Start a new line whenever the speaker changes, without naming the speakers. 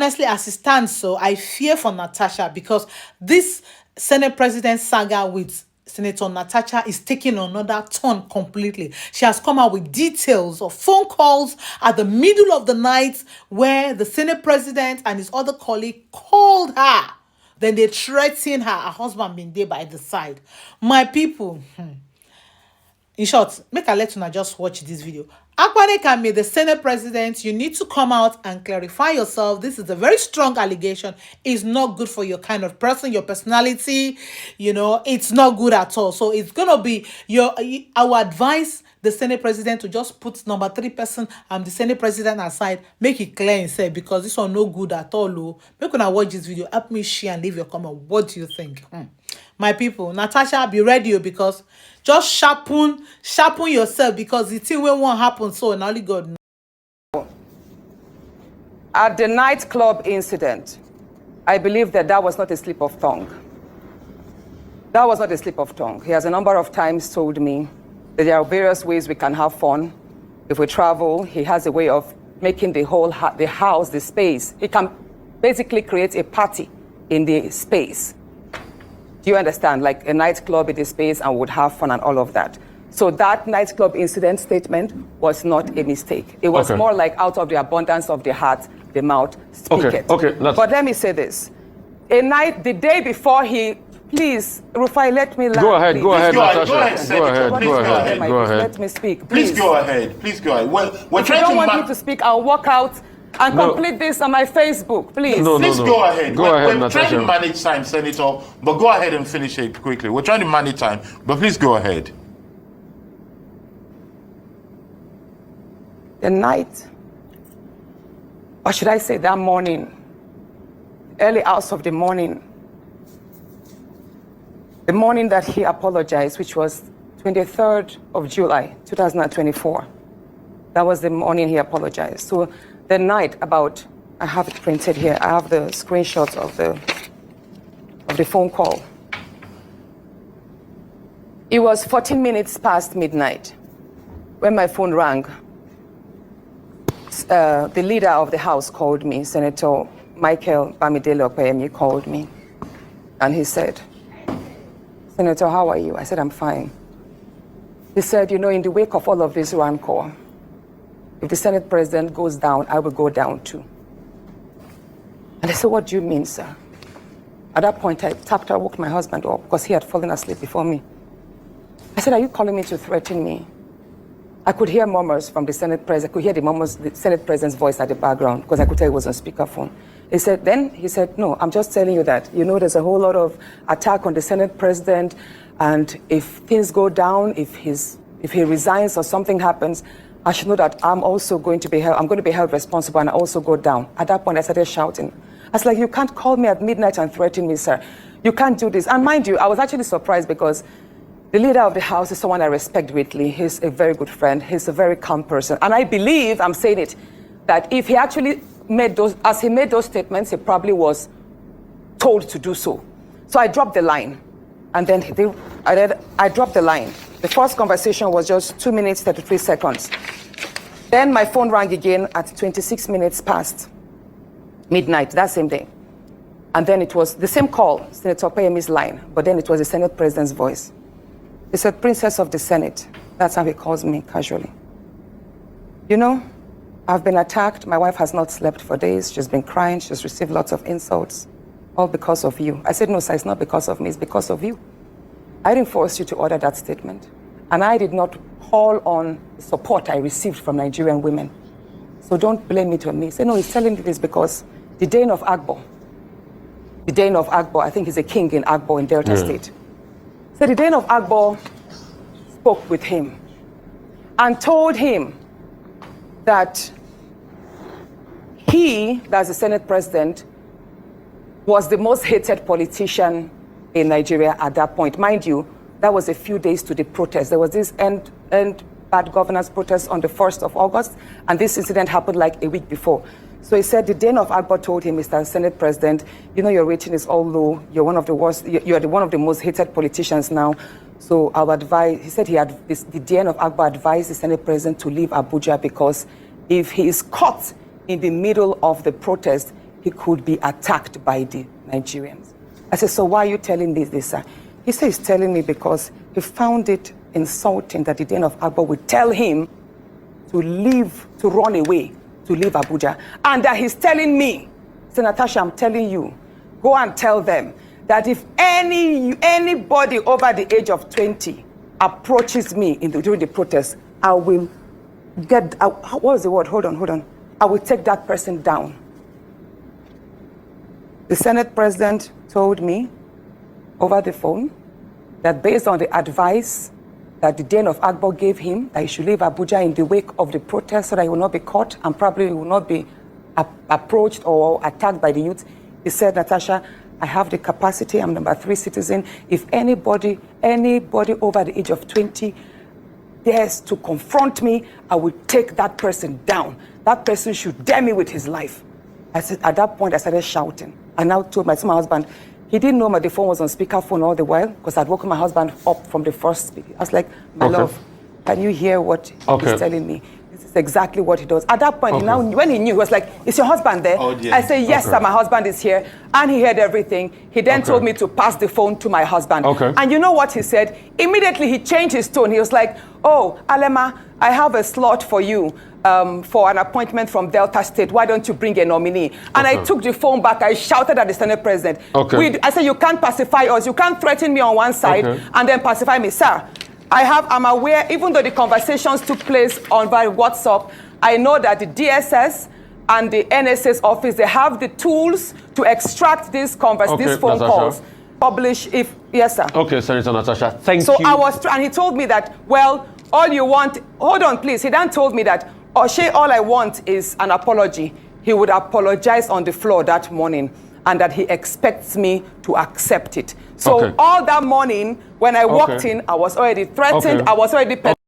Honestly, as it stands, so I fear for Natasha because this Senate President saga with Senator Natasha is taking another turn completely. She has come out with details of phone calls at the middle of the night where the Senate President and his other colleague called her. Then they threatened her husband being there by the side. My people, in short, make I let una just watch this video. Akpabio, the Senate President, you need to come out and clarify yourself. This is a very strong allegation. It's not good for your kind of person, your personality. You know, it's not good at all. So it's going to be I would advise the Senate President to just put number 3 person and the Senate President aside. Make it clear and say, because this one no good at all. Oh. Make una watch this video. Help me share and leave your comment. What do you think? My people, Natasha, be ready because just sharpen yourself because the thing won't happen. So now only God knows.
At the nightclub incident, I believe that was not a slip of tongue. That was not a slip of tongue. He has a number of times told me that there are various ways we can have fun. If we travel, he has a way of making the whole the house, the space. He can basically create a party in the space. Do you understand? Like a nightclub in the space and would have fun and all of that. So that nightclub incident statement was not a mistake. It was more like out of the abundance of the heart, the mouth speak it. But let me say this. The day before please, Rufai, let me laugh.
Go ahead,
Natasha.
Go ahead.
Let me speak, please.
Please go ahead. Please go ahead. We're
if you don't want me to speak, I'll walk out and complete this on my Facebook, please.
Please go ahead. We're
Natasha. Trying to manage time, Senator, but go ahead and finish it quickly. We're trying to manage time, but please go ahead.
The night, or should I say that morning, early hours of the morning that he apologized, which was 23rd of July, 2024. That was the morning he apologized. So the night about, I have it printed here, I have the screenshots of the phone call. It was 14 minutes past midnight when my phone rang. The leader of the House called me, Senator Michael Bamidele Akpabio called me, and he said, Senator, how are you? I said, I'm fine. He said, you know, in the wake of all of this rancor, if the Senate President goes down, I will go down too. And I said, what do you mean, sir? At that point, I woke my husband up because he had fallen asleep before me. I said, are you calling me to threaten me? I could hear murmurs from the Senate President. I could hear the Senate President's voice at the background because I could tell it was on speakerphone. He said, no, I'm just telling you that, you know, there's a whole lot of attack on the Senate President, and if things go down, if he resigns or something happens, I should know that I'm going to be held responsible and I also go down. At that point, I started shouting. I was like, you can't call me at midnight and threaten me, sir. You can't do this. And mind you, I was actually surprised because the leader of the House is someone I respect greatly. He's a very good friend. He's a very calm person. And I believe, I'm saying it, that if he actually made those statements, he probably was told to do so. So I dropped the line. And then I dropped the line. The first conversation was just 2 minutes, 33 seconds. Then my phone rang again at 26 minutes past midnight, that same day. And then it was the same call, Senator Akpabio's line, but then it was the Senate President's voice. He said, Princess of the Senate. That's how he calls me casually. You know, I've been attacked. My wife has not slept for days. She's been crying. She's received lots of insults, all because of you. I said, no, sir, it's not because of me. It's because of you. I didn't force you to order that statement. And I did not call on the support I received from Nigerian women. So don't blame it on me. He said, no, he's telling me this because the Dane of Agbo, I think he's a king in Agbo in Delta State. So the Dane of Agbo spoke with him and told him that that's the Senate President, was the most hated politician in Nigeria at that point. Mind you, that was a few days to the protest. There was this end bad governance protest on the 1st of August, and this incident happened like a week before. So he said the Dane of Agbo told him, Mr. Senate President, you know, your rating is all low. You're one of the worst. You're one of the most hated politicians now. So I would advise, he said the Dane of Agbo advised the Senate President to leave Abuja because if he is caught in the middle of the protest, he could be attacked by the Nigerians. I said, so why are you telling me this, sir? He said he's telling me because he found it insulting that the Den of Akpabio would tell him to leave, to run away, to leave Abuja. And that he's telling me, Senator Natasha, I'm telling you, go and tell them that if anybody over the age of 20 approaches me during the protest, I will what was the word? Hold on. I will take that person down. The Senate President told me over the phone that based on the advice that the Den of Akpabio gave him, that he should leave Abuja in the wake of the protest so that he will not be caught and probably will not be approached or attacked by the youth. He said, Natasha, I have the capacity, I'm number 3 citizen. If anybody over the age of 20 dares to confront me, I will take that person down. That person should dare me with his life. I said, at that point, I started shouting. I now told my husband, he didn't know the phone was on speakerphone all the while because I'd woken my husband up from the first speaker. I was like, my love, can you hear what he's telling me? This is exactly what he does. At that point, when he knew, he was like, is your husband there? Oh, yeah. I said, yes, sir, my husband is here. And he heard everything. He then told me to pass the phone to my husband. And you know what he said? Immediately, he changed his tone. He was like, oh, Alema, I have a slot for you. For an appointment from Delta State, why don't you bring a nominee? And I took the phone back, I shouted at the Senate President. I said, you can't pacify us, you can't threaten me on one side and then pacify me. Sir, I'm aware, even though the conversations took place on via WhatsApp, I know that the DSS and the NSA's office, they have the tools to extract these phone calls. Publish if, yes, sir.
Okay, Senator Natasha, thank you.
So and he told me that, well, all you want, hold on, please. He then told me that, Oshay, all I want is an apology. He would apologize on the floor that morning and that he expects me to accept it. So all that morning, when I walked in, I was already threatened. I was already